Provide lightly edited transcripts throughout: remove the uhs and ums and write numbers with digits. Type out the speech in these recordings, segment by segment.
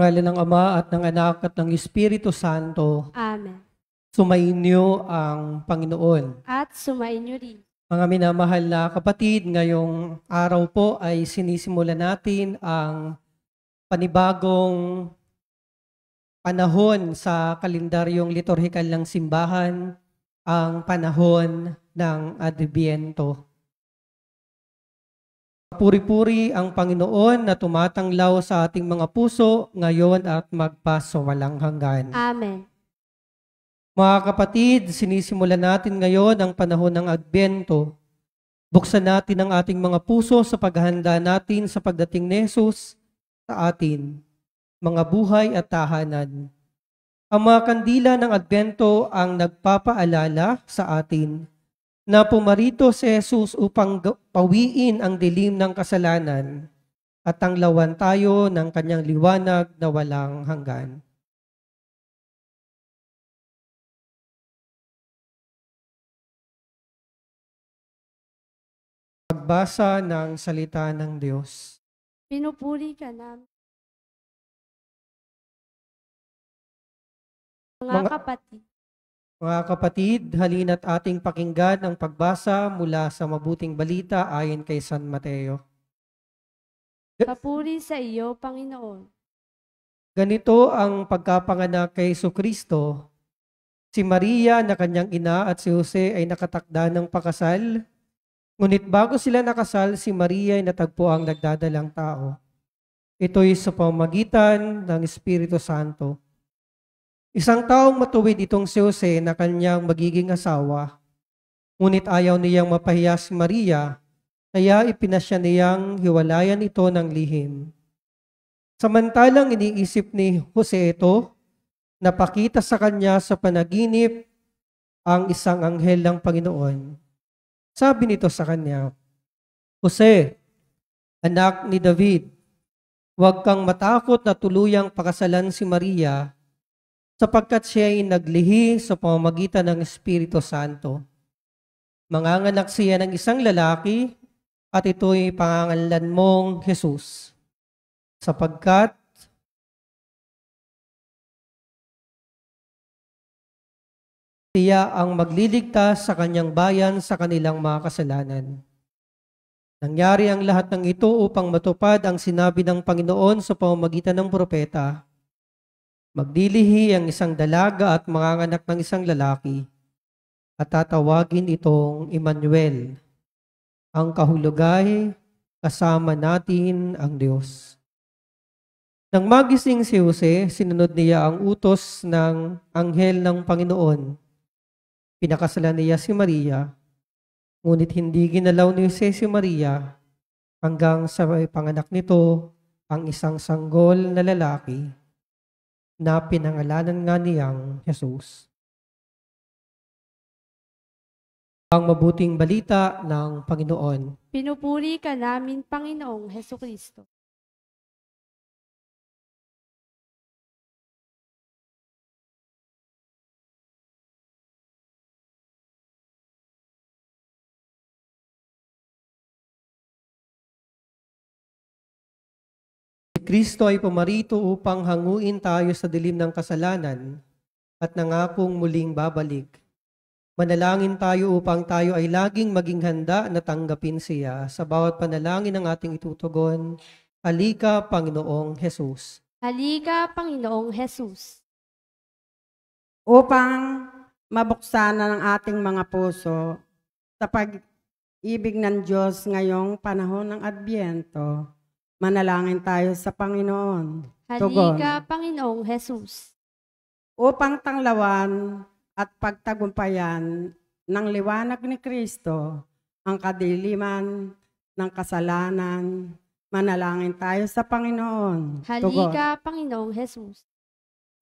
ngalan ng Ama at ng Anak at ng Espiritu Santo. Amen. Sumainyo ang Panginoon. At sumainyo rin. Mga minamahal na kapatid, ngayong araw po ay sinisimulan natin ang panibagong panahon sa kalendaryong liturhikal ng simbahan, ang panahon ng Adbyento. Puri-puri ang Panginoon na tumatanglaw sa ating mga puso ngayon at magpasawalang hanggan. Amen. Mga kapatid, sinisimulan natin ngayon ang panahon ng Adbyento. Buksan natin ang ating mga puso sa paghahanda natin sa pagdating ni Jesus sa atin, mga buhay at tahanan. Ang mga kandila ng Adbyento ang nagpapaalala sa atin na pumarito si Jesus upang pawiin ang dilim ng kasalanan at tanglawan tayo ng kanyang liwanag na walang hanggan. Pagbasa ng salita ng Diyos. Pinupuri ka namin. Mga kapatid, halina't ating pakinggan ang pagbasa mula sa mabuting balita ayon kay San Mateo. Papuri sa iyo, Panginoon. Ganito ang pagkapanganak kay Jesucristo. Si Maria na kanyang ina at si Jose ay nakatakda ng pakasal. Ngunit bago sila nakasal, si Maria ay natagpo ang nagdadalang tao. Ito'y sa pamamagitan ng Espiritu Santo. Isang taong matuwid itong si Jose na kanyang magiging asawa. Ngunit ayaw niyang mapahiya si Maria, kaya ipinasya niyang hiwalayan ito ng lihim. Samantalang iniisip ni Jose ito, napakita sa kanya sa panaginip ang isang anghel ng Panginoon. Sabi nito sa kanya, Jose, anak ni David, huwag kang matakot na tuluyang pakasalan si Maria sapagkat siya ay naglihi sa pamamagitan ng Espiritu Santo. Manganganak siya ng isang lalaki at ito'y pangangalan mong Jesus sapagkat siya ang magliligtas sa kanyang bayan sa kanilang mga kasalanan. Nangyari ang lahat ng ito upang matupad ang sinabi ng Panginoon sa pamamagitan ng propeta. Magdilihi ang isang dalaga at manganganak ng isang lalaki at tatawagin itong Emmanuel. Ang kahulugay, kasama natin ang Diyos. Nang magising si Jose, sinunod niya ang utos ng anghel ng Panginoon. Pinakasalan niya si Maria, ngunit hindi ginalaw ni Jose si Maria hanggang sa panganak nito ang isang sanggol na lalaki na pinangalanan nga niyang Jesus. Ang mabuting balita ng Panginoon. Pinupuri ka namin, Panginoong Hesukristo. Kristo ay pumarito upang hanguin tayo sa dilim ng kasalanan at nangakong muling babalik. Manalangin tayo upang tayo ay laging maging handa na tanggapin siya sa bawat panalangin ng ating itutugon. Halika, Panginoong Jesus. Halika, Panginoong Jesus. Upang mabuksan ng ating mga puso sa pag-ibig ng Diyos ngayong panahon ng Adbyento, manalangin tayo sa Panginoon. Halika, Panginoong Jesus. Upang tanglawan at pagtagumpayan ng liwanag ni Kristo ang kadiliman ng kasalanan, manalangin tayo sa Panginoon. Halika, Panginoong Jesus.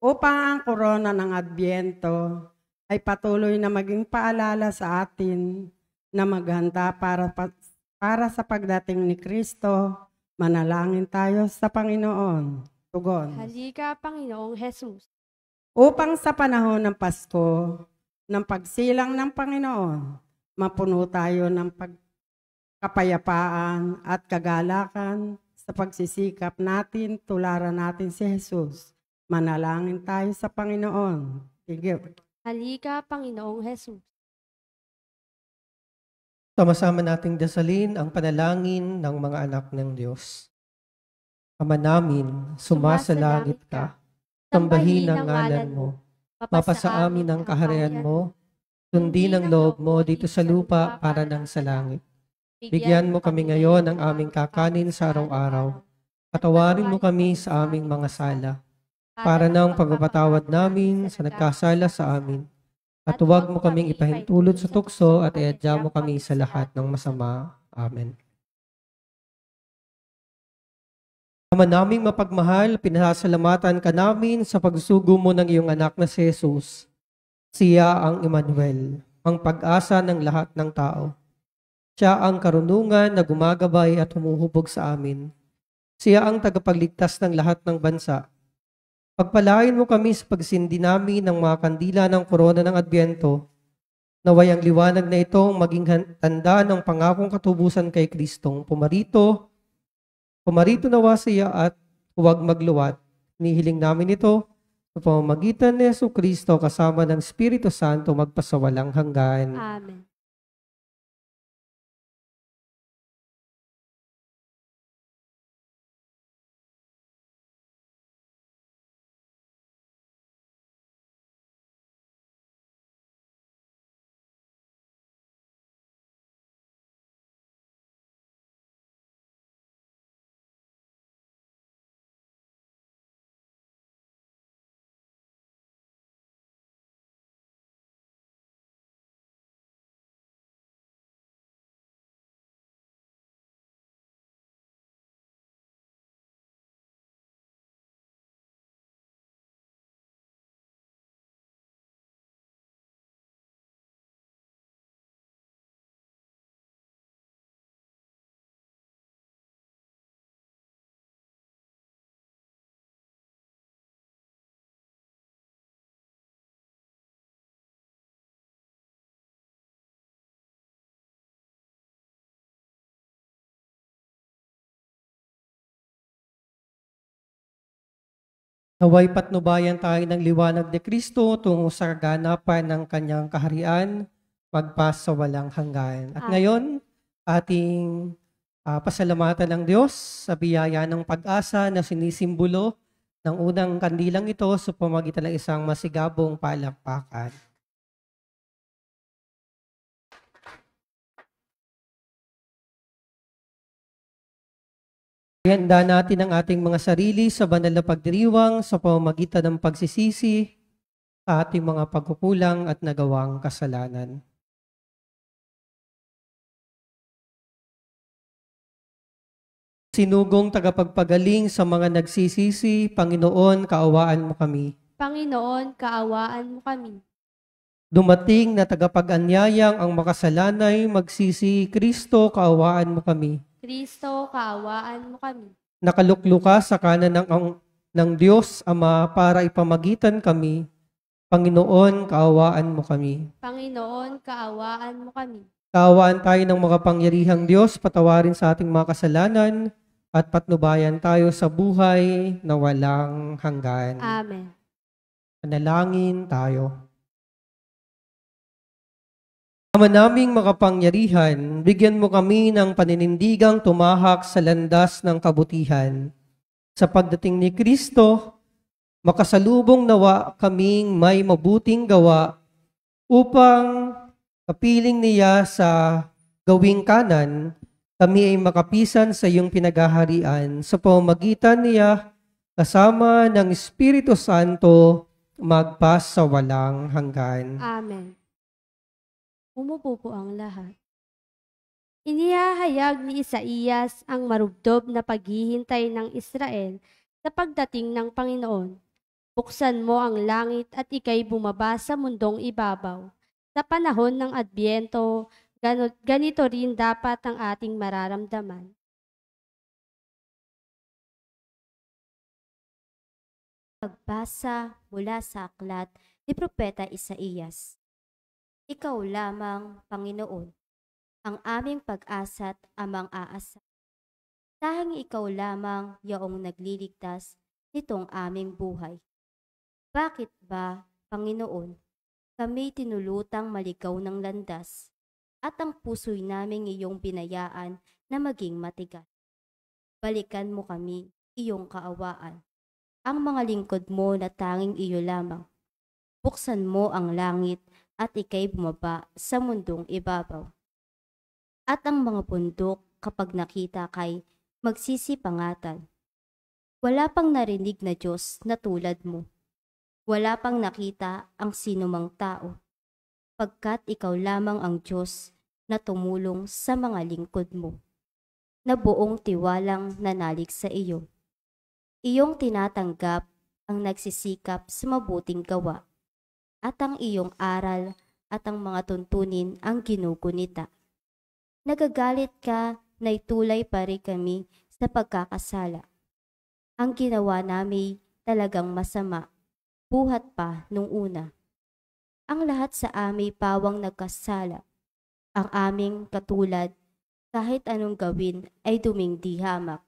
Upang ang korona ng Adbyento ay patuloy na maging paalala sa atin na maghanda para sa pagdating ni Kristo, manalangin tayo sa Panginoon. Tugon. Halika, Panginoong Jesus. Upang sa panahon ng Pasko, ng pagsilang ng Panginoon, mapuno tayo ng kapayapaan at kagalakan sa Sa pagsisikap natin, tularan natin si Jesus. Manalangin tayo sa Panginoon. Sige. Halika, Panginoong Jesus. Sama-sama nating dasalin ang panalangin ng mga anak ng Diyos. Ama namin, sumasalangit ka. Sambahin ang ngalan mo. Mapasa amin ang kaharian mo. Sundin ang loob mo dito sa lupa para nang sa langit. Bigyan mo kami ngayon ng aming kakanin sa araw-araw. Patawarin mo kami sa aming mga sala, para ng pagpapatawad namin sa nagkasala sa amin. At huwag mo kaming ipahintulot sa tukso at iadya mo kami sa lahat ng masama. Amen. Ama naming mapagmahal, pinasasalamatan ka namin sa pagsugo mo ng iyong anak na si Jesus. Siya ang Emmanuel, ang pag-asa ng lahat ng tao. Siya ang karunungan na gumagabay at humuhubog sa amin. Siya ang tagapagligtas ng lahat ng bansa. Pagpalain mo kami sa pagsindi namin ng mga kandila ng korona ng Adbyento, naway ang liwanag na itong maging tanda ng pangakong katubusan kay Kristong pumarito nawa siya at huwag magluwat. Nihiling namin ito sa pamamagitan ni Jesucristo kasama ng Espiritu Santo magpasawalang hanggan. Amen. Naway patnubayan tayo ng liwanag ni Kristo tungo sa kaganapan ng kanyang kaharian, magpas sa walang hanggan. At ngayon, ating pasalamatan ng Diyos sa biyaya ng pag-asa na sinisimbolo ng unang kandilang ito sa pamamagitan ng isang masigabong palakpakan. Ihanda natin ang ating mga sarili sa banal na pagdiriwang sa pamamagitan ng pagsisisi sa ating mga pagkukulang at nagawang kasalanan. Sinugong tagapagpagaling sa mga nagsisisi, Panginoon, kaawaan mo kami. Panginoon, kaawaan mo kami. Dumating na tagapag-anyayang ang makasalanay, magsisi, Kristo, kaawaan mo kami. Kristo, kaawaan mo kami. Nakalukluka sa kanan ng Diyos Ama para ipamagitan kami. Panginoon, kaawaan mo kami. Panginoon, kaawaan mo kami. Kaawaan tayo ng makapangyarihang Diyos, patawarin sa ating mga kasalanan at patnubayan tayo sa buhay na walang hanggan. Amen. Panalangin tayo. Ama naming makapangyarihan, bigyan mo kami ng paninindigang tumahak sa landas ng kabutihan. Sa pagdating ni Kristo, makasalubong nawa kaming may mabuting gawa upang kapiling niya sa gawing kanan, kami ay makapisan sa iyong pinagaharian sa pamamagitan niya kasama ng Espiritu Santo magpas sa walang hanggan. Amen. Umupo po ang lahat. Inihahayag ni Isaías ang marubdob na paghihintay ng Israel sa pagdating ng Panginoon. Buksan mo ang langit at ika'y bumaba sa mundong ibabaw. Sa panahon ng Adbyento, ganito rin dapat ang ating mararamdaman. Pagbasa mula sa aklat ni Propeta Isaías. Ikaw lamang, Panginoon, ang aming pag-asa't amang aasa. Tanging ikaw lamang yaong nagliligtas nitong aming buhay. Bakit ba, Panginoon, kami tinulutang maligaw ng landas at ang puso'y naming iyong binayaan na maging matigas? Balikan mo kami, iyong kaawaan, ang mga lingkod mo na tanging iyo lamang. Buksan mo ang langit at ika'y bumaba sa mundong ibabaw. At ang mga bundok kapag nakita kay magsisipangatan. Wala pang narinig na Diyos na tulad mo. Wala pang nakita ang sinumang tao. Pagkat ikaw lamang ang Diyos na tumulong sa mga lingkod mo, na buong tiwalang nanalig sa iyo. Iyong tinatanggap ang nagsisikap sa mabuting gawa, at ang iyong aral at ang mga tuntunin ang ginugunita. Nagagalit ka na itulay pa rin kami sa pagkakasala. Ang ginawa namin talagang masama, buhat pa nung una. Ang lahat sa amin pawang nagkasala. Ang aming katulad, kahit anong gawin ay dumingdi hamak.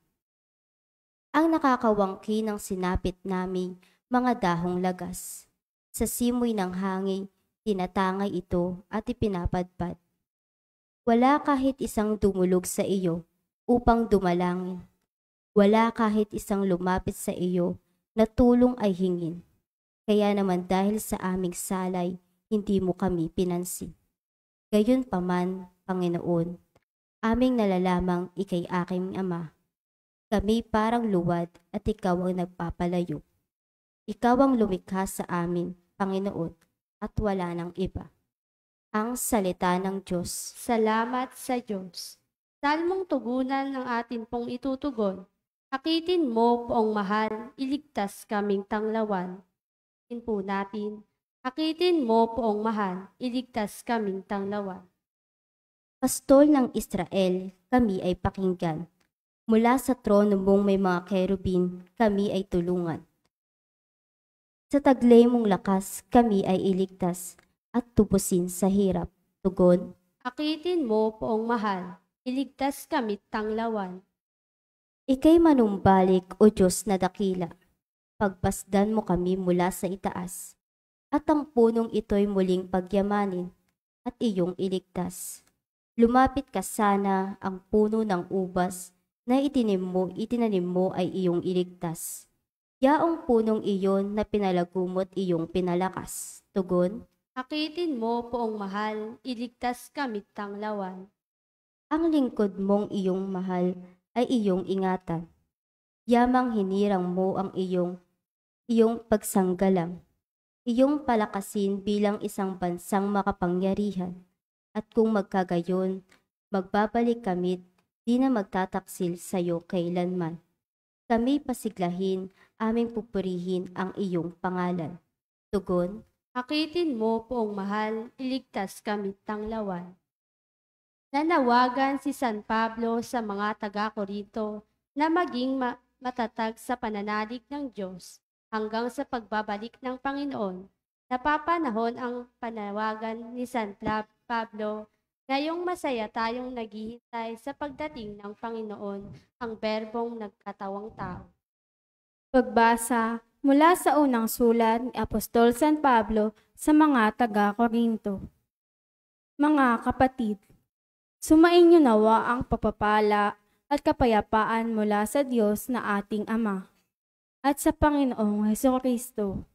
Ang nakakawangki ng sinapit naming mga dahong lagas. Sa simoy ng hangin, tinatangay ito at ipinapadpad. Wala kahit isang dumulog sa iyo upang dumalangin. Wala kahit isang lumapit sa iyo na tulong ay hingin. Kaya naman dahil sa aming salay, hindi mo kami pinansin. Gayunpaman, Panginoon, aming nalalamang ika'y aking Ama. Kami parang luwad at ikaw ang nagpapalayo. Ikaw ang lumikha sa amin, Panginoon, at wala nang iba. Ang salita ng Diyos. Salamat sa Diyos. Salmong tugunan ng atin pong itutugon. Akitin mo, Poong mahal, iligtas kaming tanglawan. Akitin po natin. Akitin mo, Poong mahal, iligtas kaming tanglawan. Pastol ng Israel, kami ay pakinggan. Mula sa trono mong may mga kerubin, kami ay tulungan. Sa taglay mong lakas, kami ay iligtas at tubusin sa hirap. Tugon. Akitin mo, Poong mahal, iligtas kami tanglawan. Ika'y manumbalik, O Diyos na dakila. Pagpasdan mo kami mula sa itaas, at ang punong ito'y muling pagyamanin at iyong iligtas. Lumapit ka sana, ang puno ng ubas na itinanim mo ay iyong iligtas. Yaong punong iyon na pinalagumot iyong pinalakas. Tugon. Akitin mo, Poong mahal, iligtas kami tanglawan. Ang lingkod mong iyong mahal ay iyong ingatan. Yamang hinirang mo ang iyong pagsanggalang. Iyong palakasin bilang isang bansang makapangyarihan. At kung magkagayon, magbabalik kami't di na magtataksil sa iyo kailanman. Kami pasiglahin, aming pupurihin ang iyong pangalan. Tugon. Akitin mo, Poong mahal, iligtas kami tanglawan. Nanawagan si San Pablo sa mga taga-Korinto na maging matatag sa pananalig ng Diyos hanggang sa pagbabalik ng Panginoon. Napapanahon ang panawagan ni San Pablo. Ngayong masaya tayong naghihintay sa pagdating ng Panginoon, ang berbong nagkatawang tao. Pagbasa mula sa unang sulat ni Apostol San Pablo sa mga taga-Korinto. Mga kapatid, sumainyo nawa ang pagpapala at kapayapaan mula sa Diyos na ating Ama at sa Panginoong Hesukristo.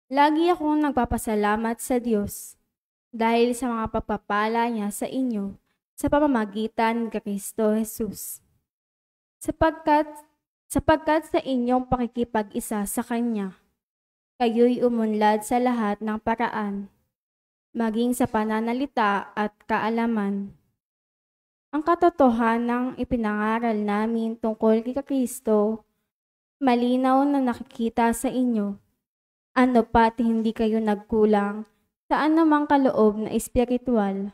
Lagi akong nagpapasalamat sa Diyos dahil sa mga pagpapala niya sa inyo sa pamamagitan ni Kristo Jesus. Sapagkat sa inyong pakikipag-isa sa Kanya, kayo'y umunlad sa lahat ng paraan, maging sa pananalita at kaalaman. Ang katotohanang ipinangaral namin tungkol kay Kristo, malinaw na nakikita sa inyo. Ano pat hindi kayo nagkulang sa anumang kaloob na espiritual.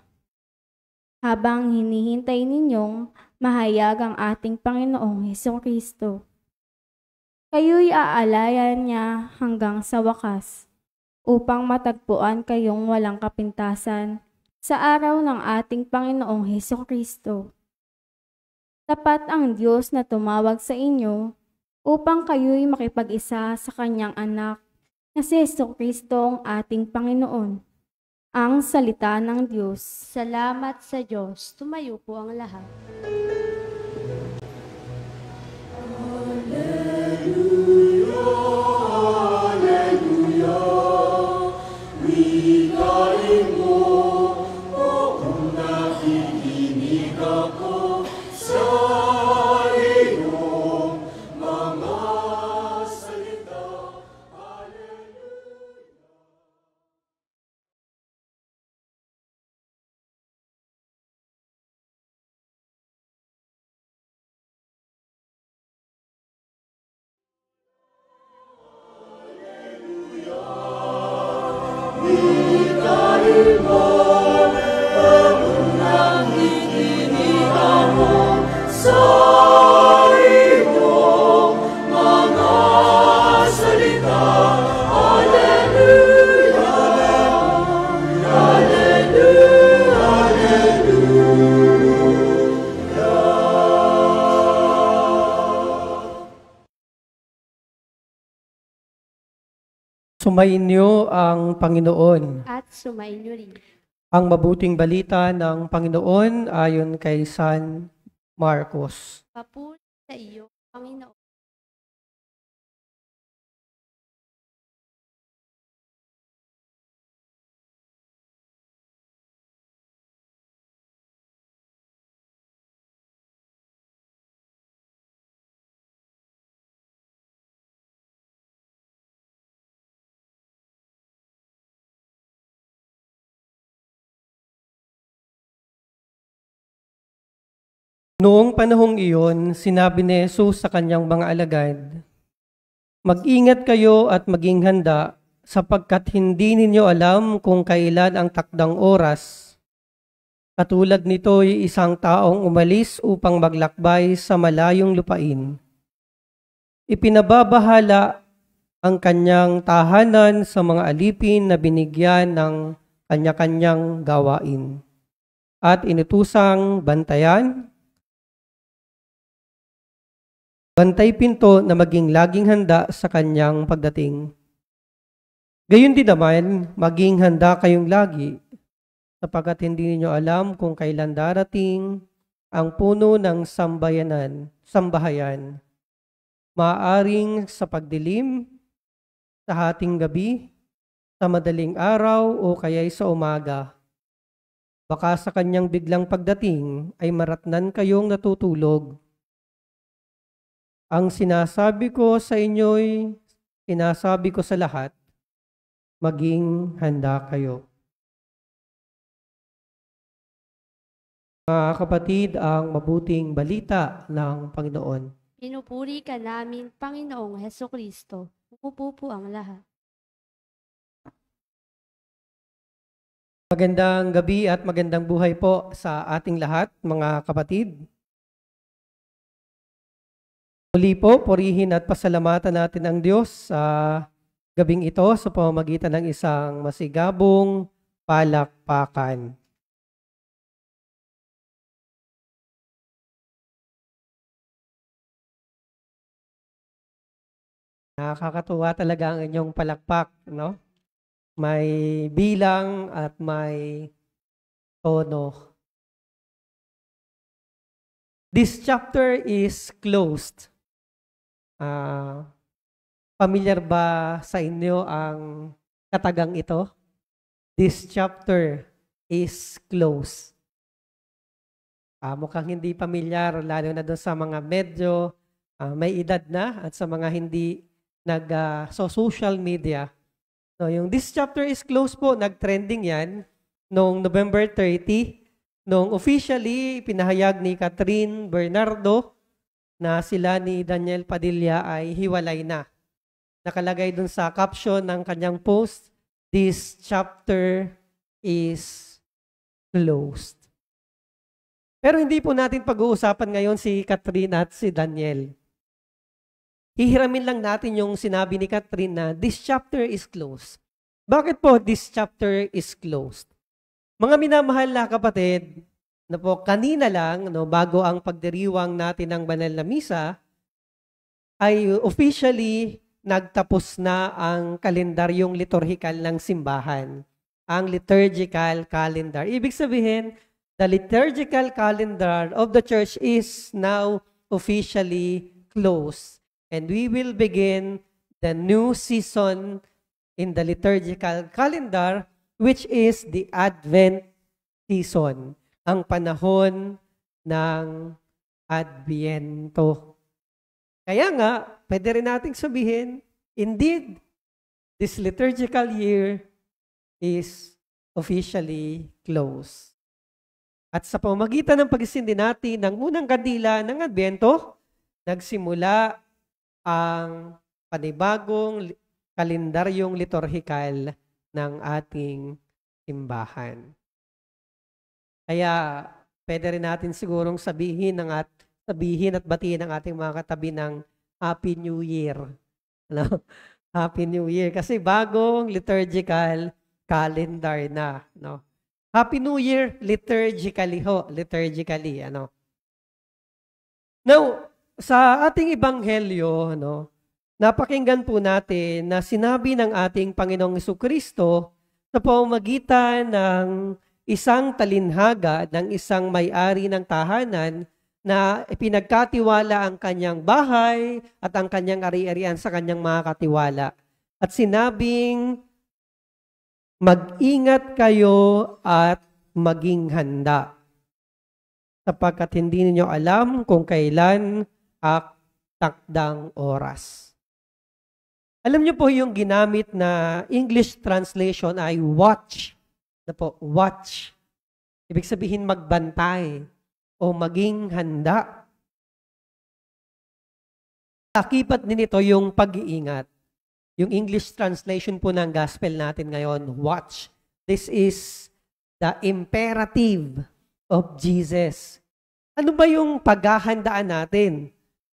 Habang hinihintay ninyong mahayag ang ating Panginoong Hesukristo, kayo'y aalayan niya hanggang sa wakas upang matagpuan kayong walang kapintasan sa araw ng ating Panginoong Hesukristo. Tapat ang Diyos na tumawag sa inyo upang kayo'y makipag-isa sa Kanyang anak na si Jesucristo ang ating Panginoon. Ang salita ng Diyos. Salamat sa Diyos. Tumayo po ang lahat. Sumainyo ang Panginoon. At sumainyo rin. Ang mabuting balita ng Panginoon ayon kay San Marcos. Papuri sa iyo, Panginoon. Noong panahong iyon, sinabi ni Jesus sa kanyang mga alagad, "Mag-ingat kayo at maging handa sapagkat hindi ninyo alam kung kailan ang takdang oras. Katulad nito'y isang taong umalis upang maglakbay sa malayong lupain. Ipinababahala ang kanyang tahanan sa mga alipin na binigyan ng kanya-kanyang gawain at inutusang bantayan, bantay pinto na maging laging handa sa kanyang pagdating. Gayon din naman, maging handa kayong lagi, sapagkat hindi ninyo alam kung kailan darating ang puno ng sambahayan. Maaring sa pagdilim, sa hating gabi, sa madaling araw o kaya'y sa umaga. Baka sa kanyang biglang pagdating ay maratnan kayong natutulog. Ang sinasabi ko sa inyo'y sinasabi ko sa lahat, maging handa kayo." Mga kapatid, ang mabuting balita ng Panginoon. Pinupuri ka namin, Panginoong Hesukristo. Umupo po ang lahat. Magandang gabi at magandang buhay po sa ating lahat, mga kapatid. Muli po, purihin at pasalamatan natin ang Diyos sa gabing ito sa pamamagitan ng isang masigabong palakpakan. Nakakatuwa talaga ang inyong palakpak, no? May bilang at may tono. This chapter is closed. Familiar ba sa inyo ang katagang ito? This chapter is closed. Mukhang hindi pamilyar, lalo na doon sa mga medyo may edad na at sa mga hindi social media. So, yung this chapter is closed po, nag-trending yan noong November 30, noong officially pinahayag ni Catherine Bernardo na sila ni Daniel Padilla ay hiwalay na. Nakalagay dun sa caption ng kanyang post, this chapter is closed. Pero hindi po natin pag-uusapan ngayon si Catherine at si Daniel. Hihiramin lang natin yung sinabi ni Catherine na this chapter is closed. Bakit po this chapter is closed? Mga minamahal na kapatid, na po kanina lang, no, bago ang pagdiriwang natin ng banal na misa, ay officially nagtapos na ang kalendaryong liturhikal ng simbahan, ang liturgical calendar. Ibig sabihin, the liturgical calendar of the church is now officially closed. And we will begin the new season in the liturgical calendar, which is the Advent season, ang panahon ng Adbyento. Kaya nga, pwede rin nating sabihin, indeed, this liturgical year is officially closed. At sa pamamagitan ng pagsindi natin ng unang kandila ng Adbyento, nagsimula ang panibagong kalendaryong liturhikal ng ating simbahan. Kaya pwede rin natin sigurong sabihin at batiin ang ating mga katabi ng Happy New Year. Ano? Happy New Year kasi bagong liturgical calendar na, no? Happy New Year liturgically ho, ano. Now, sa ating ebanghelyo, no, napakinggan po natin na sinabi ng ating Panginoong Jesucristo sa pamamagitan ng isang talinhaga ng isang may-ari ng tahanan na ipinagkatiwala ang kanyang bahay at ang kanyang ari-arian sa kanyang mga katiwala. At sinabing, mag-ingat kayo at maging handa, sapagkat hindi ninyo alam kung kailan ang takdang oras. Alam niyo po yung ginamit na English translation ay watch. Watch. Ibig sabihin magbantay o maging handa. Akipat din ito yung pag-iingat. Yung English translation po ng gospel natin ngayon, watch. This is the imperative of Jesus. Ano ba yung paghahandaan natin?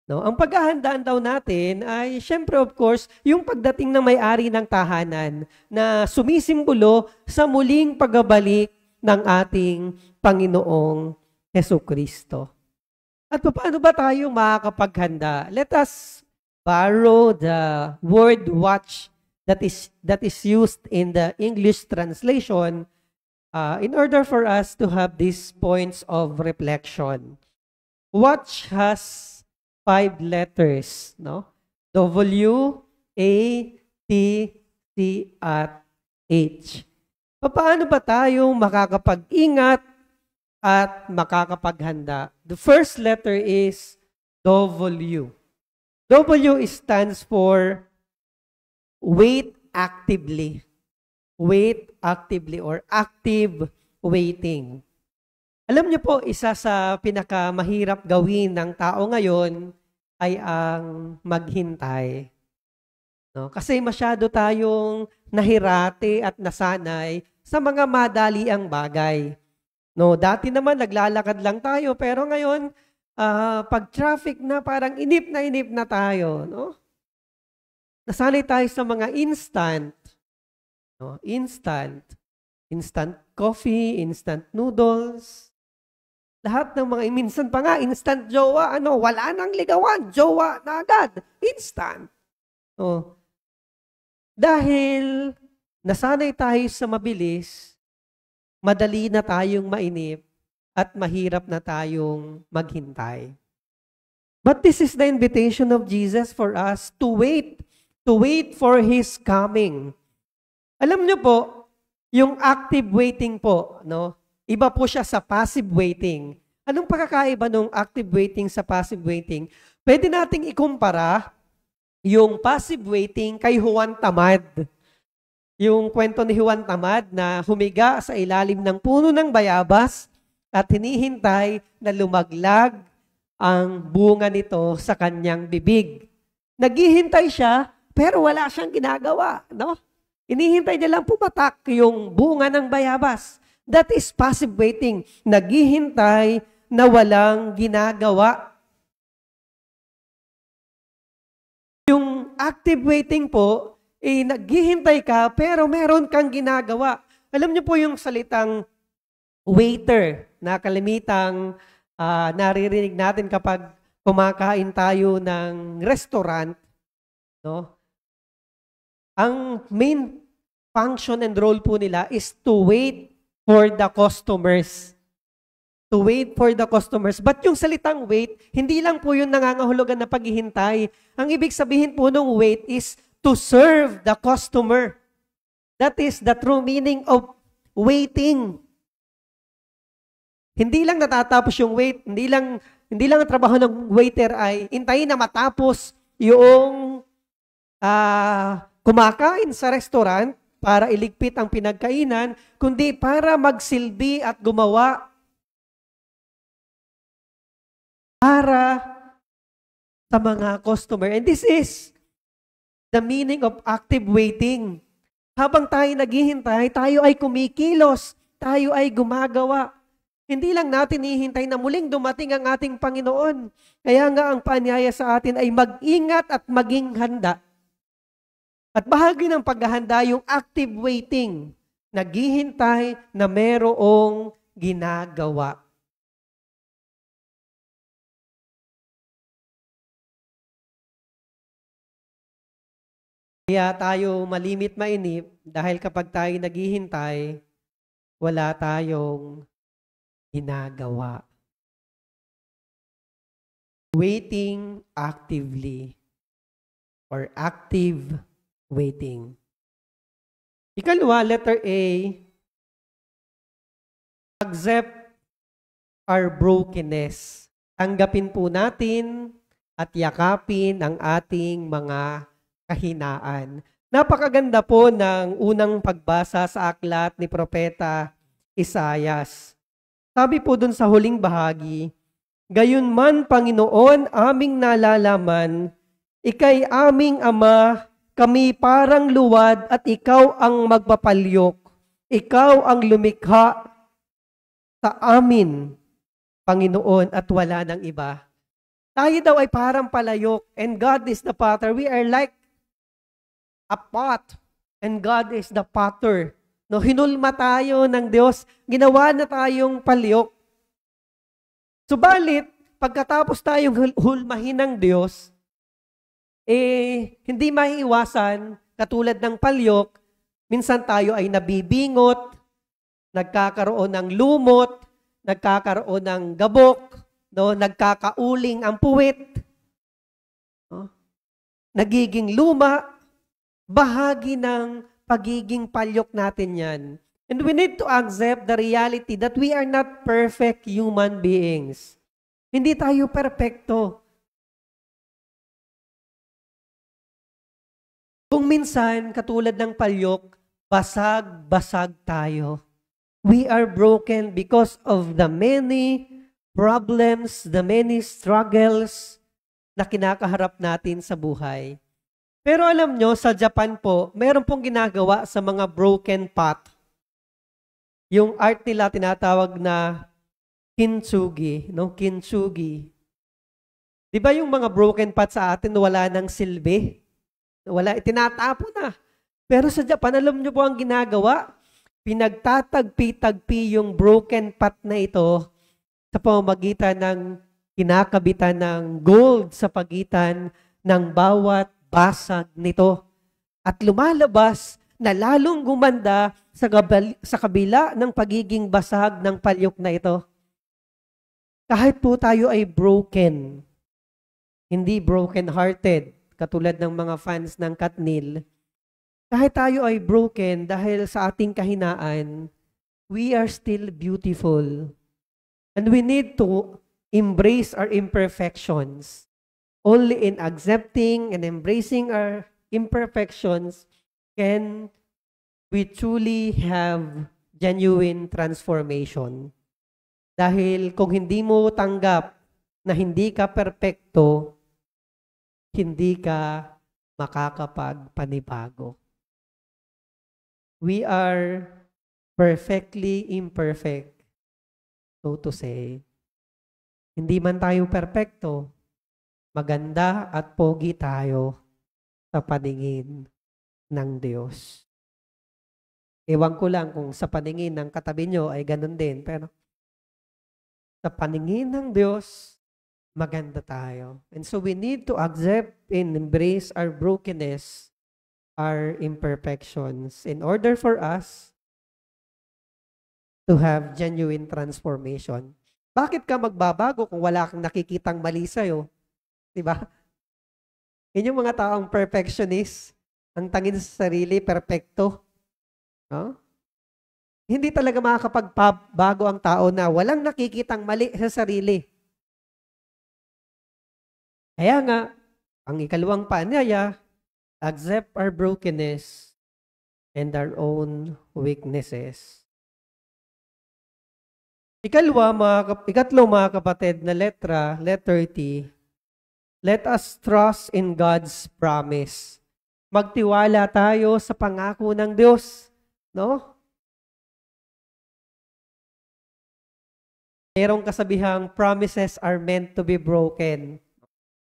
No, ang paghahandaan daw natin ay, syempre of course, yung pagdating ng may-ari ng tahanan na sumisimbolo sa muling pagbabalik ng ating Panginoong Jesucristo. At paano ba tayo makakapaghanda? Let us borrow the word watch that is used in the English translation in order for us to have these points of reflection. Watch has 5 letters, no? W, A, T, C, at H. Paano ba tayo makakapag-ingat at makakapaghanda? The first letter is W. W stands for wait actively. Wait actively or active waiting. Alam niyo po, isa sa pinakamahirap gawin ng tao ngayon ay ang maghintay. No? Kasi masyado tayong nahirate at nasanay sa mga madaliang bagay. No, dati naman naglalakad lang tayo, pero ngayon, pag traffic na, parang inip na tayo. No? Nasanay tayo sa mga instant. No? Instant coffee, instant noodles. Lahat ng mga, minsan pa nga, instant jowa, wala nang ligawan, jowa na agad, instant. Dahil nasanay tayo sa mabilis, madali na tayong mainip, at mahirap na tayong maghintay. But this is the invitation of Jesus for us to wait for His coming. Alam niyo po, yung active waiting po, no? Iba po siya sa passive waiting. Anong pagkakaiba ng active waiting sa passive waiting? Pwede nating ikumpara yung passive waiting kay Juan Tamad. Yung kwento ni Juan Tamad na humiga sa ilalim ng puno ng bayabas at hinihintay na lumaglag ang bunga nito sa kanyang bibig. Naghihintay siya pero wala siyang ginagawa. No? Hinihintay niya lang pumatak yung bunga ng bayabas. That is passive waiting. Naghihintay na walang ginagawa. Yung active waiting po, naghihintay ka pero meron kang ginagawa. Alam niyo po yung salitang waiter na kalimitang naririnig natin kapag kumakain tayo ng restaurant, no? Ang main function and role po nila is to wait for the customers. To wait for the customers. But yung salitang wait, hindi lang po yung nangangahulugan na paghihintay. Ang ibig sabihin po ng wait is to serve the customer. That is the true meaning of waiting. Hindi lang natatapos yung wait, hindi lang ang trabaho ng waiter ay hintayin na matapos yung kumakain sa restaurant para iligpit ang pinagkainan, kundi para magsilbi at gumawa para sa mga customer. And this is the meaning of active waiting. Habang tayo naghihintay, tayo ay kumikilos, tayo ay gumagawa. Hindi lang natin hihintay na muling dumating ang ating Panginoon. Kaya nga ang paanyaya sa atin ay mag-ingat at maging handa. At bahagi ng paghahanda yung active waiting, naghihintay na merong ginagawa. Kaya tayo malimit mainip dahil kapag tayo naghihintay, wala tayong ginagawa. Waiting actively or active waiting. Ikalawa, letter A, accept our brokenness. Tanggapin po natin at yakapin ang ating mga kahinaan. Napakaganda po ng unang pagbasa sa aklat ni Propeta Isaias. Sabi po dun sa huling bahagi, "Gayunman, Panginoon, aming nalalaman, ika'y aming Ama, kami parang luwad at ikaw ang magpapalyok. Ikaw ang lumikha sa amin, Panginoon, at wala ng iba." Tayo daw ay parang palayok and God is the potter. We are like a pot and God is the potter. No, hinulma tayo ng Diyos, ginawa na tayong palyok. Subalit, pagkatapos tayong hulmahin ng Diyos, hindi maiiwasan, katulad ng palyok, minsan tayo ay nabibingot, nagkakaroon ng lumot, nagkakaroon ng gabok, no, nagkakauling ang puwit, no, nagiging luma, bahagi ng pagiging palyok natin yan. And we need to accept the reality that we are not perfect human beings. Hindi tayo perfecto. Kung minsan, katulad ng palyok, basag-basag tayo. We are broken because of the many problems, the many struggles na kinakaharap natin sa buhay. Pero alam nyo, sa Japan po, meron pong ginagawa sa mga broken pot. Yung art nila tinatawag na kintsugi, no? Kintsugi. Di ba yung mga broken pot sa atin wala ng silbi? Wala, tinatapo na. Pero sa Japan, alam nyo po ang ginagawa? Pinagtatagpi-tagpi yung broken pot na ito sa pamamagitan ng kinakabitan ng gold sa pagitan ng bawat basag nito. At lumalabas na lalong gumanda sa kabila ng pagiging basag ng palyok na ito. Kahit po tayo ay broken, hindi broken-hearted, katulad ng mga fans ng Katnil, kahit tayo ay broken dahil sa ating kahinaan, we are still beautiful. And we need to embrace our imperfections. Only in accepting and embracing our imperfections can we truly have genuine transformation. Dahil kung hindi mo tanggap na hindi ka perpekto, hindi ka makakapagpanibago. We are perfectly imperfect, so to say. Hindi man tayo perpekto, maganda at pogi tayo sa paningin ng Diyos. Ewan ko lang kung sa paningin ng katabi nyo ay ganun din. Pero sa paningin ng Diyos, maganda tayo. And so we need to accept and embrace our brokenness, our imperfections, in order for us to have genuine transformation. Bakit ka magbabago kung wala kang nakikitang mali sa'yo? Diba? Yun yung mga taong perfectionist, ang tangin sa sarili, perfecto. No? Hindi talaga makakapagbago ang tao na walang nakikitang mali sa sarili. Kaya nga, ang ikalawang paanyaya, accept our brokenness and our own weaknesses. Ikatlo mga kapatid na letter T, let us trust in God's promise. Magtiwala tayo sa pangako ng Diyos. No? Merong kasabihang promises are meant to be broken.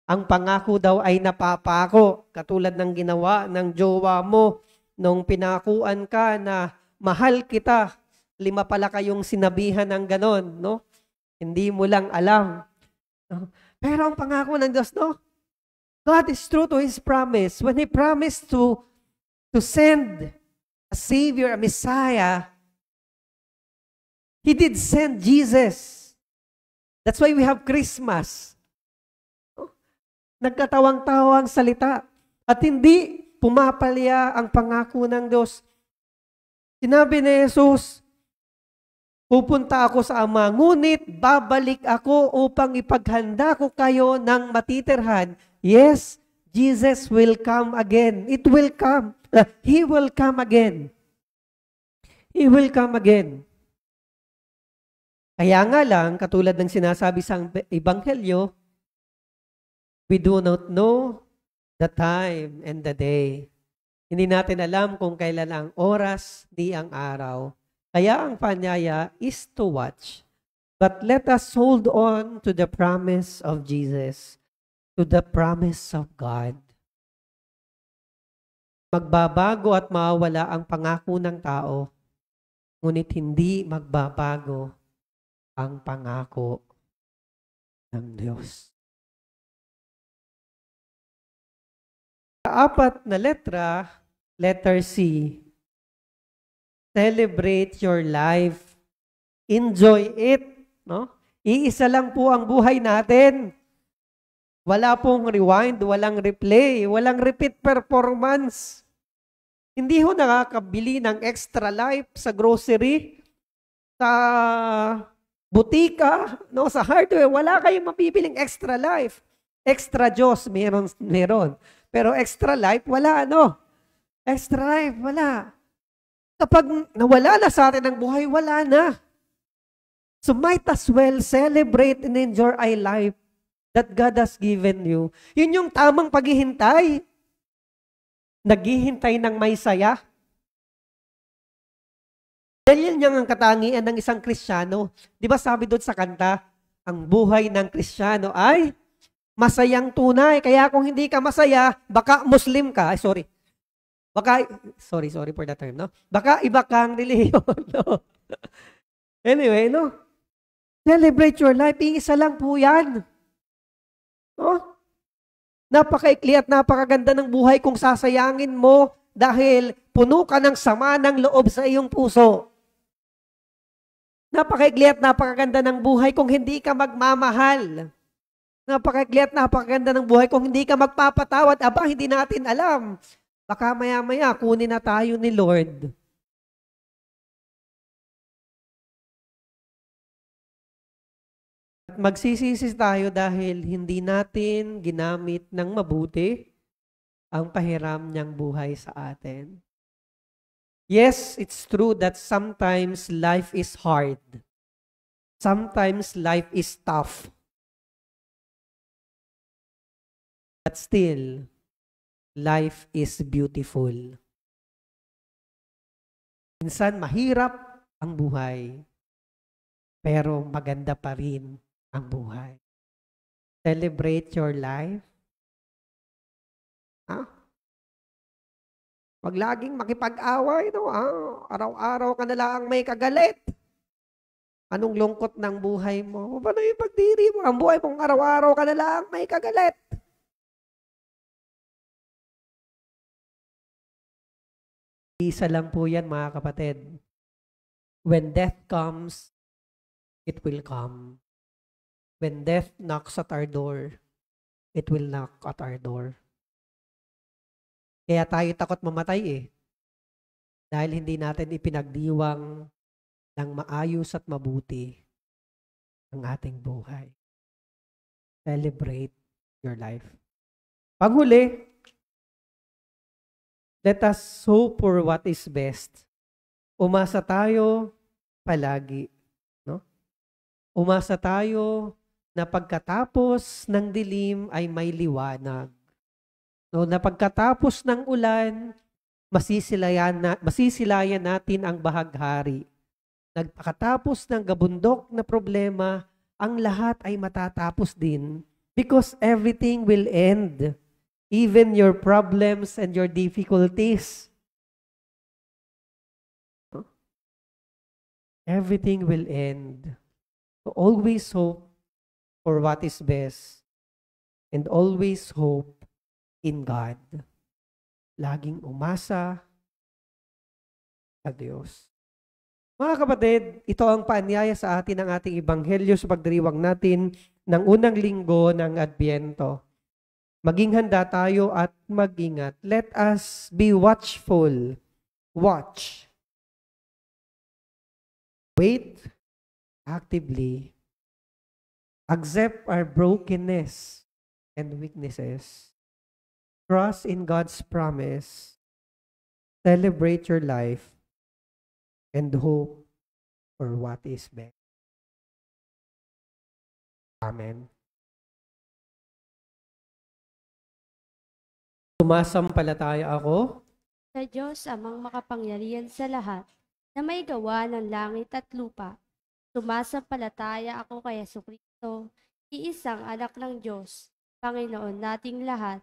Ang pangako daw ay napapako, katulad ng ginawa ng jowa mo nung pinakuan ka na mahal kita. 5 pala kayong sinabihan ng ganon, no? Hindi mo lang alam. No? Pero ang pangako ng Diyos, no? God is true to His promise. When He promised to send a Savior, a Messiah, He did send Jesus. That's why we have Christmas. Nagkatawang-tawang salita at hindi pumapalya ang pangako ng Diyos. Sinabi ni Jesus, pupunta ako sa Ama, ngunit babalik ako upang ipaghanda ko kayo ng matitirhan. Yes, Jesus will come again. It will come. He will come again. He will come again. Kaya nga lang, katulad ng sinasabi sa Ebanghelyo, we do not know the time and the day. Hindi natin alam kung kailan ang oras, di ang araw. Kaya ang paanyaya is to watch. But let us hold on to the promise of Jesus, to the promise of God. Magbabago at mawawala ang pangako ng tao, ngunit hindi magbabago ang pangako ng Diyos. Apat na letter C. Celebrate your life. Enjoy it. No? Iisa lang po ang buhay natin. Wala pong rewind, walang replay, walang repeat performance. Hindi ho nakakabili ng extra life sa grocery, sa butika, no, sa hardware. Wala kayong mabibiling extra life. Extra Diyos, meron. Pero extra life, wala, no? Extra life, wala. Kapag nawala na sa atin ang buhay, wala na. So might as well celebrate and enjoy a life that God has given you. Yun yung tamang paghihintay. Naghihintay ng may saya. Dahil yan ang katangian ng isang Kristiyano. Di ba sabi doon sa kanta, ang buhay ng Kristiyano ay masayang tunay. Kaya kung hindi ka masaya, baka Muslim ka. Ay, sorry. Baka, sorry for that term, no? Baka iba kang relihiyon, no? Anyway, no? Celebrate your life. Iisa lang po yan. No? Napakaikli at napakaganda ng buhay kung sasayangin mo dahil puno ka ng sama ng loob sa iyong puso. Napakaikli at napakaganda ng buhay kung hindi ka magmamahal. Napakaikli at napakaganda ng buhay kung hindi ka magpapatawad. Aba, hindi natin alam. Baka maya-maya kunin na tayo ni Lord. At magsisisi tayo dahil hindi natin ginamit ng mabuti ang pahiram niyang buhay sa atin. Yes, it's true that sometimes life is hard. Sometimes life is tough. But still, life is beautiful. Minsan mahirap ang buhay, pero maganda pa rin ang buhay. Celebrate your life. Wag laging makipag-away, no? Araw-araw ka na lang may kagalit. Anong lungkot ng buhay mo? Paano yung pagdiri mo? Ang buhay mong araw-araw ka na lang may kagalit. Isa lang po yan, mga kapatid. When death comes, it will come. When death knocks at our door, it will knock at our door. Kaya tayo takot mamatay eh. Dahil hindi natin ipinagdiwang ng maayos at mabuti ang ating buhay. Celebrate your life. Panghuli, let us hope for what is best. Umasa tayo palagi. No? Umasa tayo na pagkatapos ng dilim ay may liwanag. No, na pagkatapos ng ulan, masisilayan natin ang bahaghari. Nagpakatapos ng gabundok na problema, ang lahat ay matatapos din because everything will end. Even your problems and your difficulties. Everything will end. So always hope for what is best and always hope in God. Laging umasa sa Diyos. Mga kapatid, ito ang paanyaya sa atin ng ating ebanghelyo sa pagdiriwang natin ng unang linggo ng Adbyento. Maging handa tayo at mag-ingat. Let us be watchful. Watch. Wait actively. Accept our brokenness and weaknesses. Trust in God's promise. Celebrate your life and hope for what is best. Amen. Sumasampalataya ako Sa Diyos amang makapangyarihan sa lahat, na may gawa ng langit at lupa. Sumasampalataya ako kay Jesucristo, iisang anak ng Diyos, Panginoon nating lahat.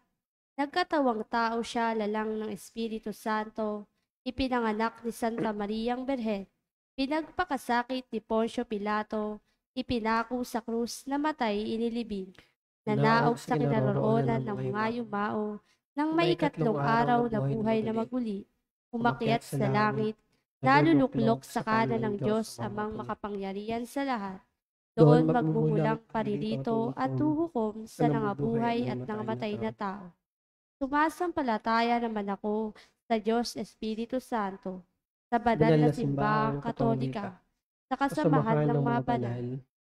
Nagkatawang tao siya lalang ng Espiritu Santo, ipinanganak ni Santa Mariang Berhen, pinagpakasakit ni Poncio Pilato, ipinako sa krus, namatay, inilibing, nanaog sa kinaroroonan ng mga yumao, nang may ikatlong araw na buhay na maguli, umakyat sa langit, naluluklok sa kanan ng Diyos amang makapangyarihan sa lahat. Doon magmumulang paririto at huhukom sa nangabuhay at nangamatay na tao. Sumasampalataya naman ako sa Diyos Espiritu Santo, sa banal na simbahang katolika, sa kasamahan ng mga banal,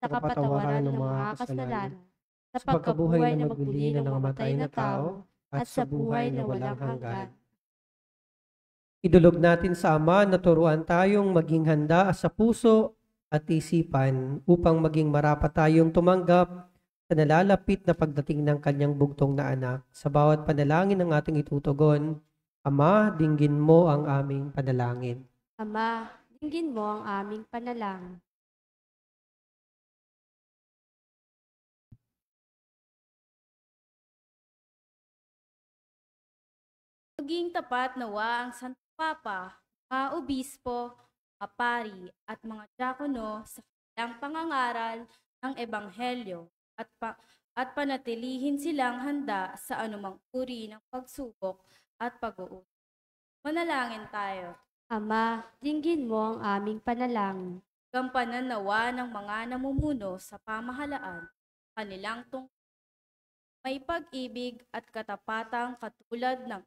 sa kapatawaran ng mga kasalanan, sa pagkabuhay na magmuli ng namatay na tao, at sa buhay na walang hanggan. Idulog natin sa Ama na turuan tayong maging handa sa puso at isipan upang maging marapat tayong tumanggap sa nalalapit na pagdating ng kanyang bugtong na anak. Sa bawat panalangin ng ating itutugon, Ama, dinggin mo ang aming panalangin. Ama, dinggin mo ang aming panalangin. Maging tapat nawa ang Santo Papa, mga obispo, mga pari at mga diakono sa kanilang pangangaral ng Ebanghelyo at panatilihin silang handa sa anumang uri ng pagsubok at pag-uusap. Manalangin tayo. Ama, dinggin mo ang aming panalangin. Gampanan nawa ng mga namumuno sa pamahalaan, kanilang may pag-ibig at katapatang katulad ng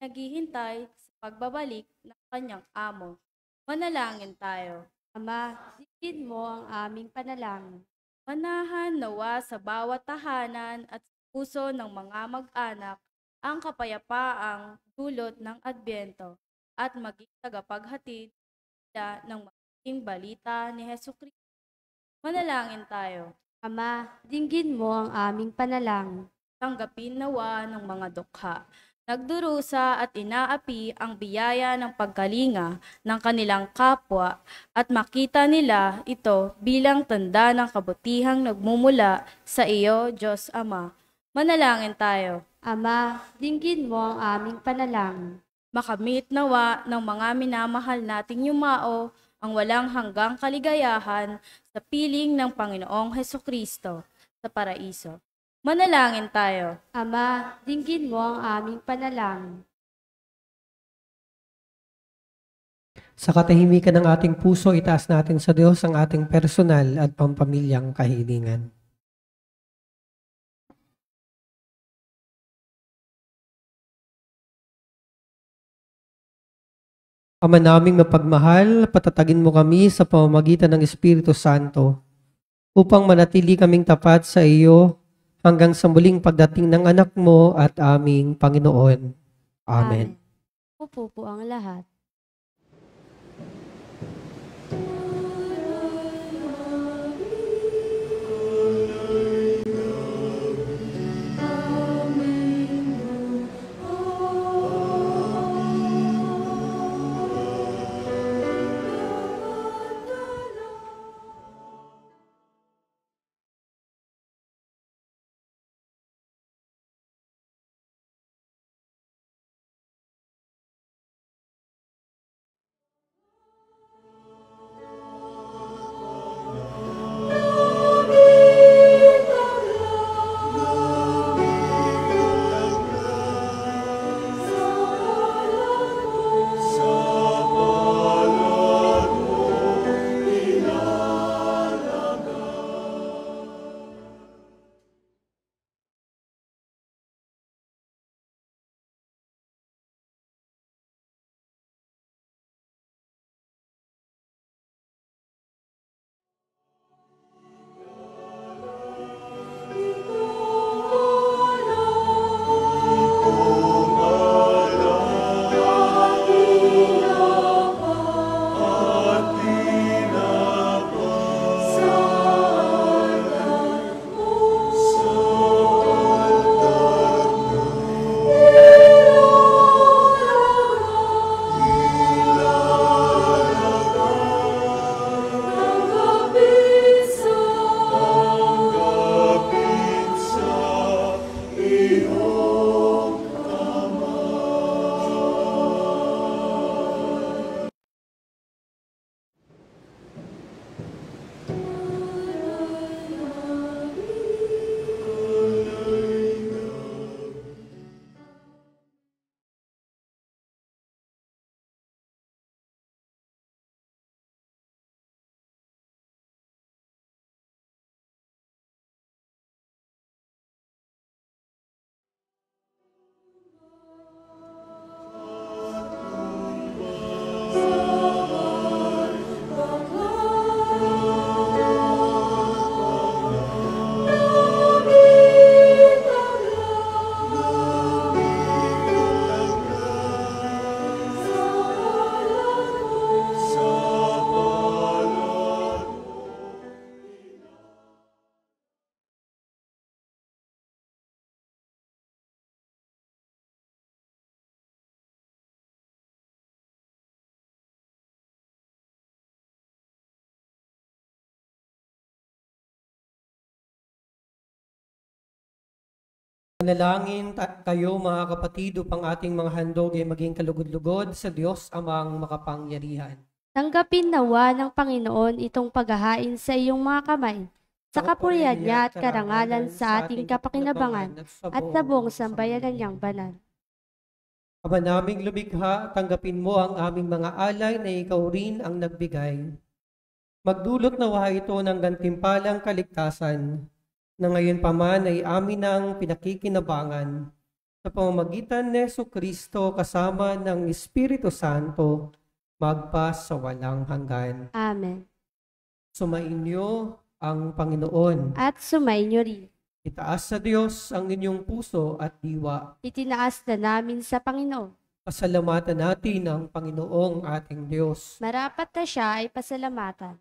naghihintay sa pagbabalik ng kanyang amo. Manalangin tayo. Ama, dinggin mo ang aming panalangin. Manahan nawa sa bawat tahanan at puso ng mga mag-anak ang kapayapaang dulot ng Adbyento at maging tagapaghatid nila ng magiging balita ni Jesucristo. Manalangin tayo. Ama, dinggin mo ang aming panalangin. Tanggapin nawa ng mga dukha, nagdurusa at inaapi ang biyaya ng pagkalinga ng kanilang kapwa at makita nila ito bilang tanda ng kabutihang nagmumula sa iyo, Diyos Ama. Manalangin tayo. Ama, dinggin mo ang aming panalangin. Makamit nawa ng mga minamahal nating yumao ang walang hanggang kaligayahan sa piling ng Panginoong Hesukristo sa paraiso. Manalangin tayo. Ama, dinggin mo ang aming panalangin. Sa katahimikan ng ating puso, itaas natin sa Diyos ang ating personal at pampamilyang kahilingan. Ama naming mapagmahal, patatagin mo kami sa pamamagitan ng Espiritu Santo upang manatili kaming tapat sa iyo hanggang sa muling pagdating ng anak mo at aming Panginoon. Amen. Upo po ang lahat. Manalangin kayo mga kapatid upang ating mga handog ay maging kalugod-lugod sa Diyos amang makapangyarihan. Tanggapin nawa ng Panginoon itong paghahain sa iyong mga kamay, sa kapurihan niya at karangalan sa ating kapakinabangan at sa buong sambayanan niyang banal. Ama naming lumikha, tanggapin mo ang aming mga alay na ikaw rin ang nagbigay. Magdulot nawa ito ng gantimpalang kaligtasan, na ngayon pa man ay amin ang pinakikinabangan sa pamamagitan ni Jesucristo kasama ng Espiritu Santo, magpa sa walang hanggan. Amen. Sumainyo ang Panginoon. At sumainyo rin. Itaas sa Diyos ang inyong puso at diwa. Itinaas na namin sa Panginoon. Pasalamatan natin ang Panginoong ating Diyos. Marapat na siya ay pasalamatan.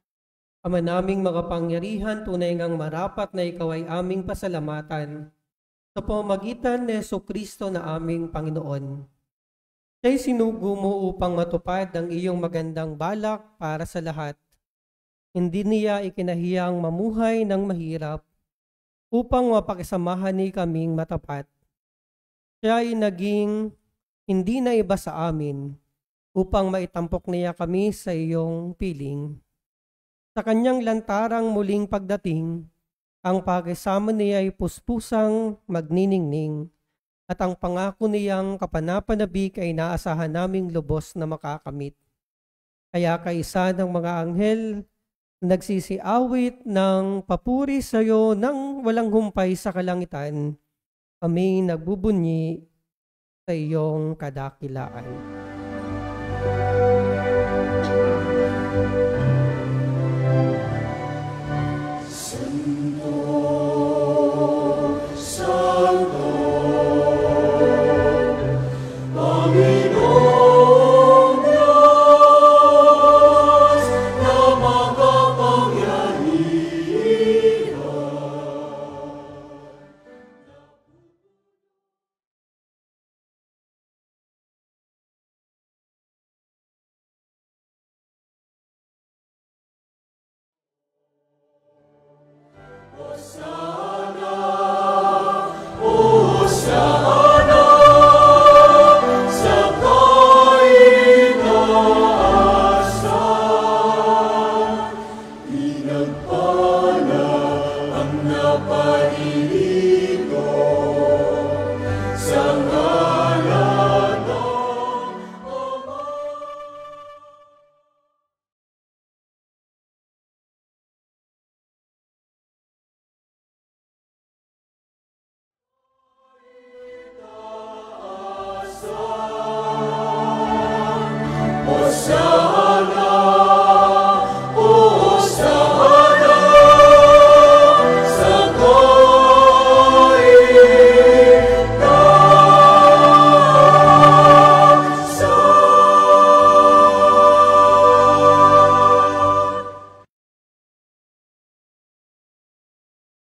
Ama naming makapangyarihan, tunay ngang marapat na ikaw ay aming pasalamatan sa pamamagitan ni Jesucristo na aming Panginoon. Siya'y sinugo mo upang matupad ang iyong magandang balak para sa lahat. Hindi niya ikinahiyang mamuhay ng mahirap upang mapakisamahan ni kaming matapat. Siya ay naging hindi na iba sa amin, upang maitampok niya kami sa iyong piling. Sa kanyang lantarang muling pagdating, ang pakisama niya ay puspusang magniningning, at ang pangako niyang kapanapanabik ay naasahan naming lubos na makakamit. Kaya kaisa ng mga anghel na nagsisiawit ng papuri sa iyo nang walang humpay sa kalangitan, kami nagbubunyi sa iyong kadakilaan.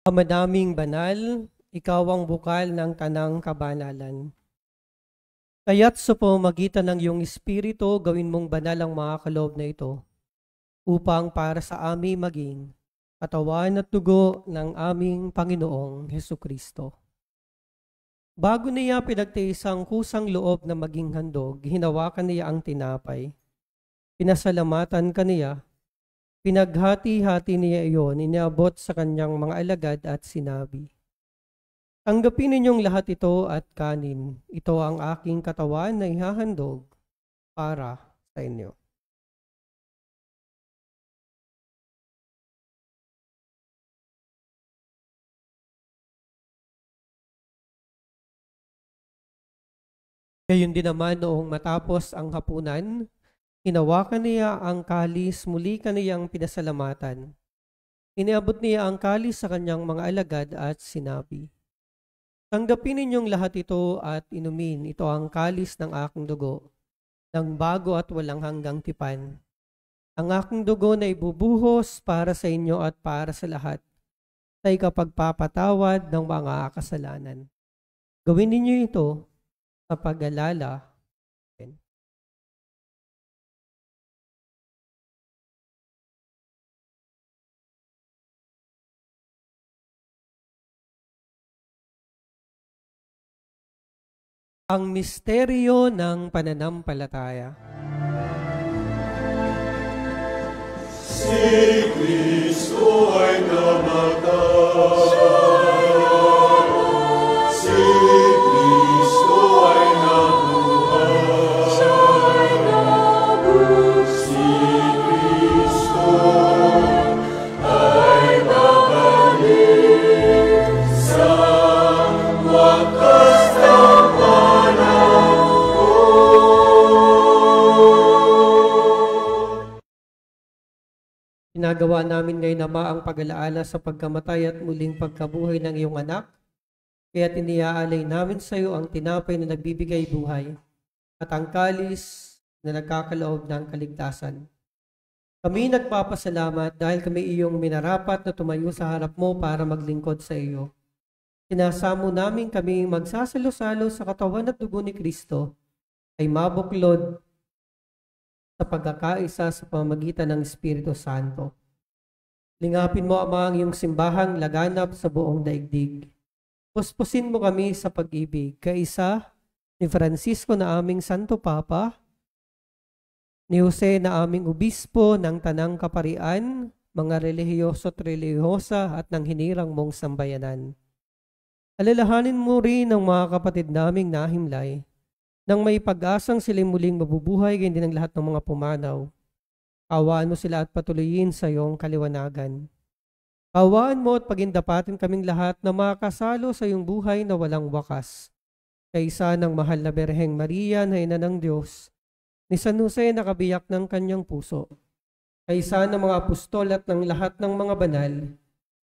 Ama naming banal, ikaw ang bukal ng tanang kabanalan. Kaya't sa pamamagitan ng iyong espiritu, gawin mong banal ang mga kaloob na ito, upang para sa amin maging katawan at dugo ng aming Panginoong Hesukristo. Bago niya pinagtiis ang kusang loob na maging handog, hinawakan niya ang tinapay. Pinasalamatan kaniya. Pinaghati-hati niya iyon, iniabot sa kanyang mga alagad at sinabi, "Tanggapin ninyong lahat ito at kanin. Ito ang aking katawan na ihahandog para sa inyo." Gayon din naman noong matapos ang hapunan, hinawakan niya ang kalis, muli kaniyang pinasalamatan. Iniabot niya ang kalis sa kanyang mga alagad at sinabi, "Tanggapin ninyong lahat ito at inumin. Ito ang kalis ng aking dugo, ng bago at walang hanggang tipan. Ang aking dugo na ibubuhos para sa inyo at para sa lahat, sa ikapagpapatawad ng mga kasalanan. Gawin ninyo ito sa pag-alala." Ang misteryo ng pananampalataya. Si Kristo ay namatay. Si Kristo ay nabuhay. Si Kristo ay babalik sa wakas ng Ginagawa namin ngayon, Ama, ang pag-alaala sa pagkamatay at muling pagkabuhay ng iyong anak. Kaya't iniaalay namin sa iyo ang tinapay na nagbibigay buhay at ang kalis na nagkakaloob ng kaligtasan. Kami nagpapasalamat dahil kami iyong minarapat na tumayo sa harap mo para maglingkod sa iyo. Sinasamo namin kami magsasalo-salo sa katawan at dugo ni Kristo ay mabuklod sa pagkakaisa sa pamamagitan ng Espiritu Santo. Lingapin mo, Ama, ang iyong simbahang laganap sa buong daigdig. Puspusin mo kami sa pag-ibig, kaisa ni Francisco na aming Santo Papa, ni Jose na aming Obispo ng Tanang Kaparian, mga relihiyoso at relihiyosa at ng hinirang mong sambayanan. Alalahanin mo rin ang mga kapatid naming nahimlay, nang may pag-asang sila'y muling mabubuhay, gayon din ang lahat ng mga pumanaw. Kawaan mo sila at patuloyin sa iyong kaliwanagan. Kawaan mo at pagindapatin kaming lahat na makasalo sa iyong buhay na walang wakas. Kaysa ng mahal na Berheng Maria na ina ng Diyos, ni San Jose na kabiyak ng kanyang puso, kaysa ng mga apostol at ng lahat ng mga banal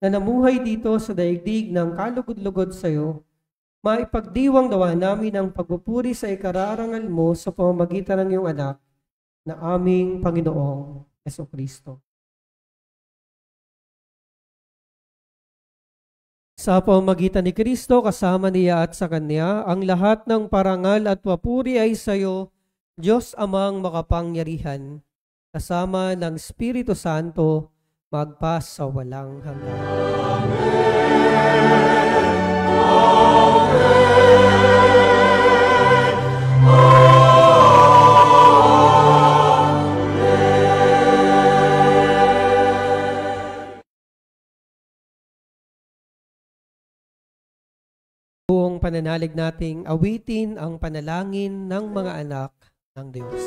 na namuhay dito sa daigdig ng kalugod-lugod sa iyo, maipagdiwang nawa namin ang pagpupuri sa ikararangal mo sa pamamagitan ng iyong anak na aming Panginoong Jesucristo. Sa pamamagitan ni Kristo, kasama niya at sa Kanya, ang lahat ng parangal at papuri ay sa iyo, Diyos Amang makapangyarihan, kasama ng Espiritu Santo, magpas sa walang hanggan. Buong pananalig nating awitin ang panalangin ng mga anak ng Diyos.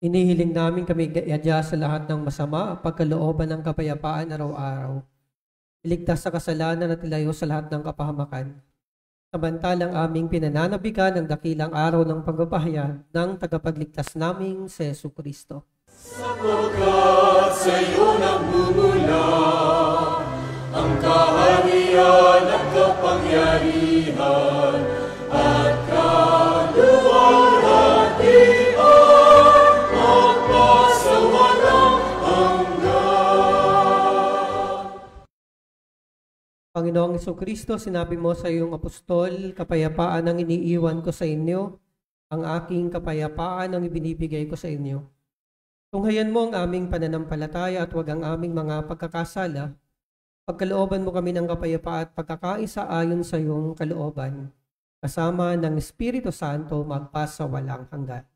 Inihiling namin kami iadya sa lahat ng masama, pagkalooban ng kapayapaan araw-araw. Iligtas sa kasalanan at ilayo sa lahat ng kapahamakan. Samantalang aming pinananabikan ang dakilang araw ng pagpapahayag ng tagapagligtas naming si Jesucristo. Sapagkat sa iyo nagmumula ang kaharian at kapangyarihan at kaluwalhatian. Panginoong Jesucristo, sinabi mo sa iyong apostol, kapayapaan ang iniiwan ko sa inyo, Ang aking kapayapaan ang ibinibigay ko sa inyo. Tunghayan mo ang aming pananampalataya at huwag ang aming mga pagkakasala. Pagkalooban mo kami ng kapayapaan at pagkakaisa ayon sa iyong kalooban, kasama ng Espiritu Santo magpasa walang hanggan.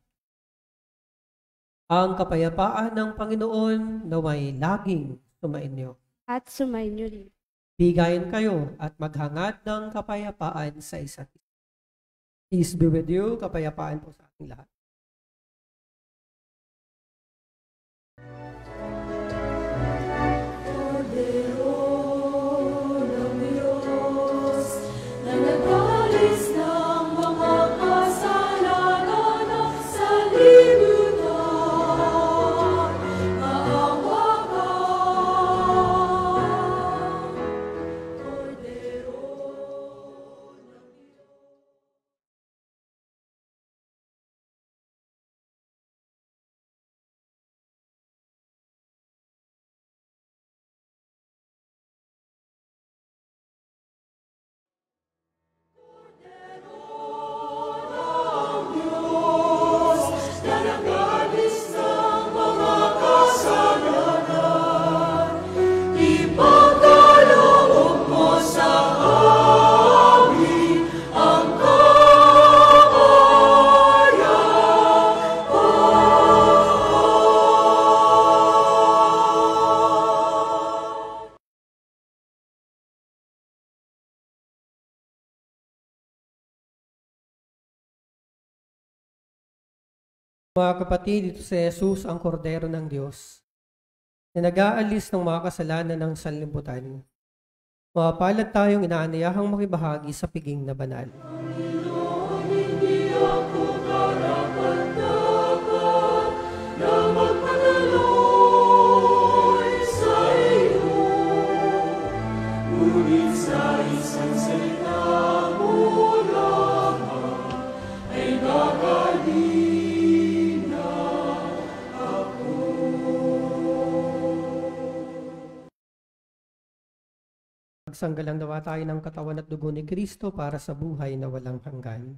Ang kapayapaan ng Panginoon naway laging sumainyo. At sumainyo rin. Bigayan kayo at maghangad ng kapayapaan sa isa't isa. Peace be with you. Kapayapaan po sa ating lahat. Mga kapatid, ito si Jesus ang kordero ng Diyos na nag-aalis ng mga kasalanan ng sanlibutan. Mapalad tayong inaanayahang makibahagi sa piging na banal. Hindi ako karapat-dapat na magpadaloy sa iyo, ngunit sa isang salita mo lamang ay gagaling. Magsanggalang nawa tayo ng katawan at dugo ni Kristo para sa buhay na walang hanggan.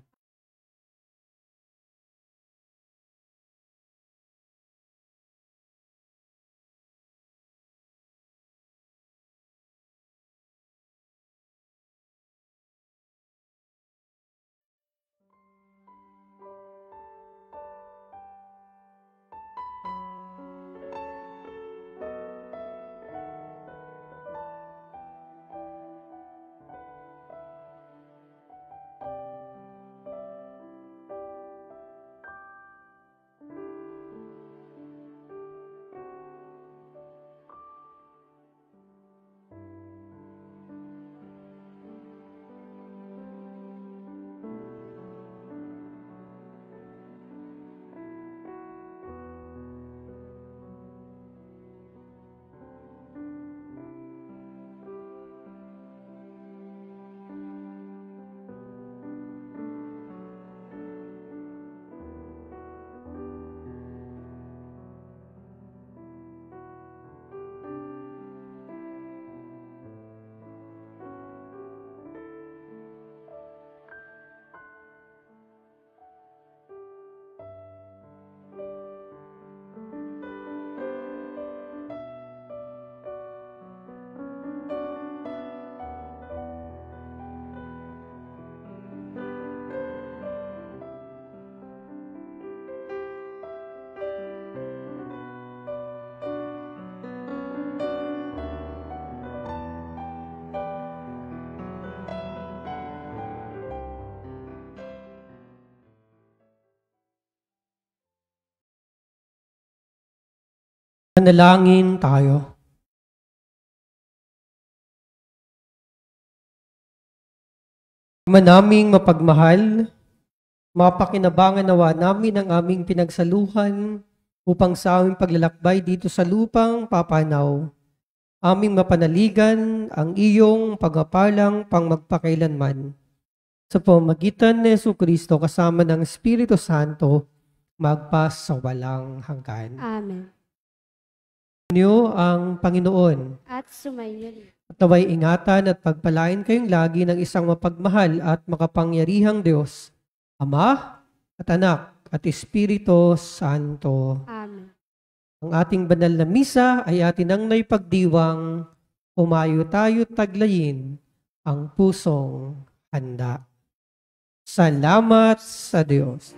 Manalangin tayo. Ama naming mapagmahal, mapakinabangan nawa namin ang aming pinagsaluhan upang sa aming paglalakbay dito sa lupang papanaw. Aming mapanaligan ang iyong pagpapalang pangmagpakailanman. Sa pamamagitan ni Jesucristo kasama ng Espiritu Santo, magpas sa walang hanggan. Amen. Niyo ang Panginoon. At sumainyo rin. At naway ingatan at pagpalain kayong lagi ng isang mapagmahal at makapangyarihang Diyos, Ama, at Anak, at Espiritu Santo. Amen. Ang ating banal na misa ay atin ang naipagdiwang, humayo tayo taglayin ang pusong handa. Salamat sa Diyos.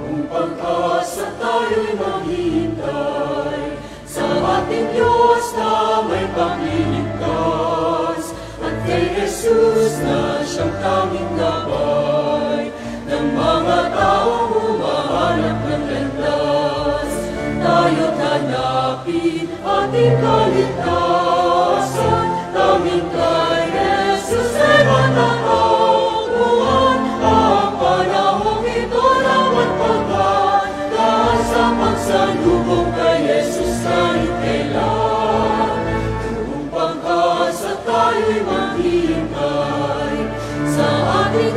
Kung pag-asa tayo'y maghihintay sa ating Diyos na may pagliligtas, at kay Jesus na siyang tanging gabay ng mga taong humahanap ng landas. Tayo't hanapin ating kaligtasan, tanging kay Jesus ay matatagpuan. Ang panahong ito dapat paghandaan sa pagsalubong kay Jesus kahit kailan. Kung pag-asa tayo'y maghihintay sa ating